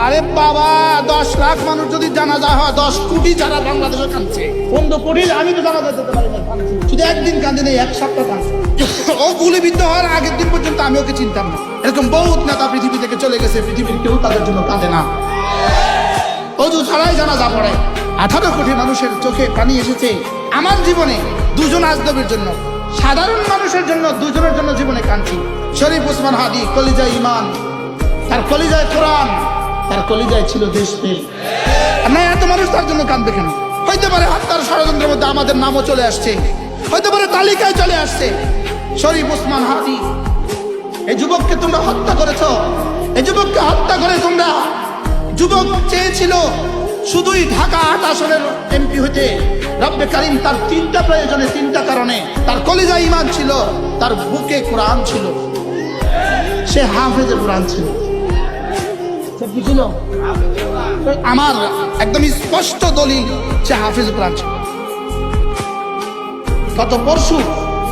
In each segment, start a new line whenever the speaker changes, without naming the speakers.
আরে বাবা, 10 লাখ মানুষ যদি জানাজা হয়, 10 কোটি যারা বাংলাদেশে কাঁদছে, 15 কোটি আমি তো জানাজা যেতে পারি না, শুধু একদিন কাঁদে নেই, এক সপ্তাহ কাঁদছে। ও গুলিবিদ্ধ হওয়ার আগের দিন পর্যন্ত আমি ওকে চিনতাম না। এরকম বহুত নেতা পৃথিবী থেকে চলে গেছে, পৃথিবীর কেউ তাদের জন্য কাঁদে না, অজু ছাড়াই জানাজা পড়ে। 18 কোটি মানুষের চোখে পানি এসেছে আমার জীবনে, দুজন আজনবীর জন্য, সাধারণ মানুষের জন্য, দুজনের জন্য জীবনে কাঁদছি। শরীফ ওসমান হাদি, কলিজায় ইমান, তার কলিজায় কোরআন, তার কলিজায় ছিল দেশপ্রেম। না, এত মানুষ তার জন্য কাঁদবে কেন? হইতে পারে হত্যার ষড়যন্ত্রের মধ্যে আমাদের নামও চলে আসছে, হইতে পারে তালিকায় চলে আসছে। শরীফ ওসমান হাদি, এই যুবককে তোমরা হত্যা করেছ, এই যুবককে হত্যা করে তোমরা, যুবক চেয়েছিল শুধুই ঢাকা 8 আসনের এমপি হইতে। রব্বে কারিম তার 3টা প্রয়োজনে, 3টা কারণে, তার কলিজায় ইমান ছিল, তার বুকে কোরআন ছিল, সে হাফেজে কোরআন ছিল। কি ছিল? আমার একদম স্পষ্ট দলিল, সে হাফেজ কোরআন ছিল। গত পরশু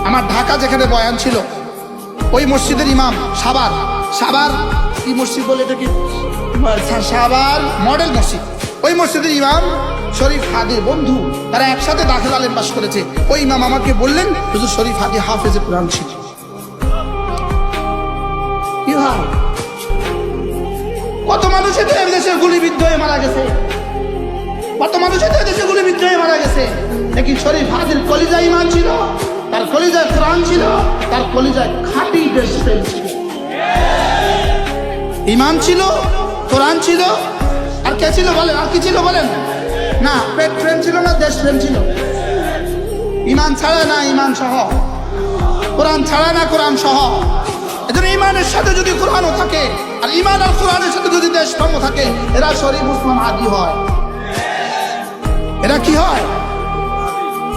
আমার ঢাকা যেখানে বয়ান ছিল, ওই মসজিদের ইমাম, সাবার কি মসজিদ বলে এটা, কি সাবার মডেল মসজিদ, ওই মসজিদের ইমাম শরীফ হাদির বন্ধু, তারা একসাথে দাখিল আলেম পাস করেছে। ওই ইমাম আমাকে বললেন, হুজুর শরীফ হাদি হাফেজে কোরআন ছিল। কি হয়? কত মানুষের দেশে গুলিবিদ্ধ হয়ে মারা গেছে, কত মানুষের দেশে গুলিবিদ্ধ হয়ে মারা গেছে, নাকি শরীফ হাদির কলিজায় ইমান ছিল, তার কলিজায় কোরআন ছিল, তার কলিজায় খাঁটি দেশপ্রেম ছিল। ইমান ছিল, কোরআন ছিল, আর কে ছিল বলেন? আর কি ছিল বলেন? না, পেট প্রেম ছিল না, দেশ প্রেম ছিল। ইমান ছাড়া না, ইমান সহ, কোরআন ছাড়া না, কোরআন সহ। এজন্য ইমানের সাথে যদি কোরআনও থাকে, আর ইমান আর কোরআনের সাথে যদি দেশপ্রেমও থাকে, এরা শরীফ ওসমান হাদি হয়। এরা কি হয়?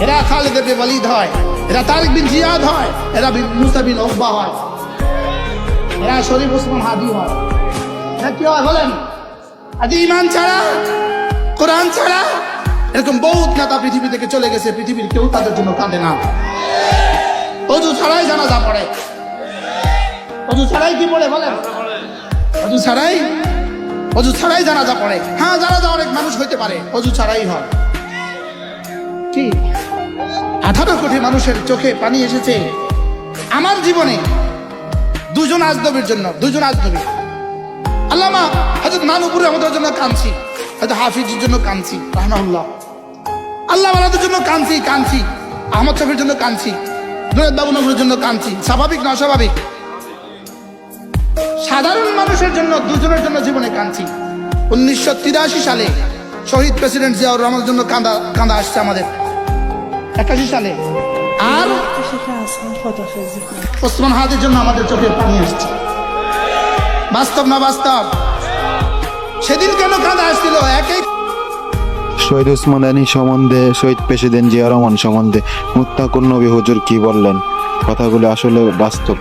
এরা খালিদ ইবনে ওয়ালিদ হয়, এরা তারিক বিন জিয়াদ হয়, এরা মুসা বিন উকবা হয়, এরা শরীফ ওসমান হাদি হয়। এরা কি হয় বলেন? আজ ইমান ছাড়া, কোরআন ছাড়া, এরকম বহুত নেতা পৃথিবী থেকে চলে গেছে, পৃথিবীর কেউ তাদের জন্য কাঁদে না। অজু ছাড়াই জানাজা পড়ে, অজু ছাড়াই কি পড়ে বলেন? অজু ছাড়াই জানাজা পড়ে। হ্যাঁ, জানাজা অনেক মানুষ হইতে পারে, অজু ছাড়াই হয়। ঠিক 18 কোটি মানুষের চোখে পানি এসেছে আমার জীবনে, দুজন আজনবীর জন্য, দুজন আজনবী। আল্লামা হযরত নানুপুরি আমাদের জন্য কাঁদছি, হয়তো হাফিজের জন্য কাঁদছি রাহমাহুল্লাহ, আল্লাহ ওয়ালাদের জন্য কাঁদছি, আহমদ শফির জন্য কাঁদছি, জুনায়েদ বাবু নগরের জন্য কাঁদছি। স্বাভাবিক না অস্বাভাবিক? সাধারণ মানুষের জন্য, দুজনের জন্য জীবনে কাঁদছি। 1983 সালে শহীদ প্রেসিডেন্ট জিয়াউর রহমানের জন্য কাঁদা আসছে আমাদের 81 সালে, আর ওসমান হাদির জন্য আমাদের চোখে পানি আসছে। বাস্তব না বাস্তব? সেদিন কেন কাঁদা আসছিল? একই
শহীদ ওসমান গনি সম্বন্ধে, শহীদ প্রেসিডেন্ট জিয়া রহমান সম্বন্ধে মুত্তাকুন নবী হুজুর কি বললেন? কথাগুলো আসলে বাস্তব।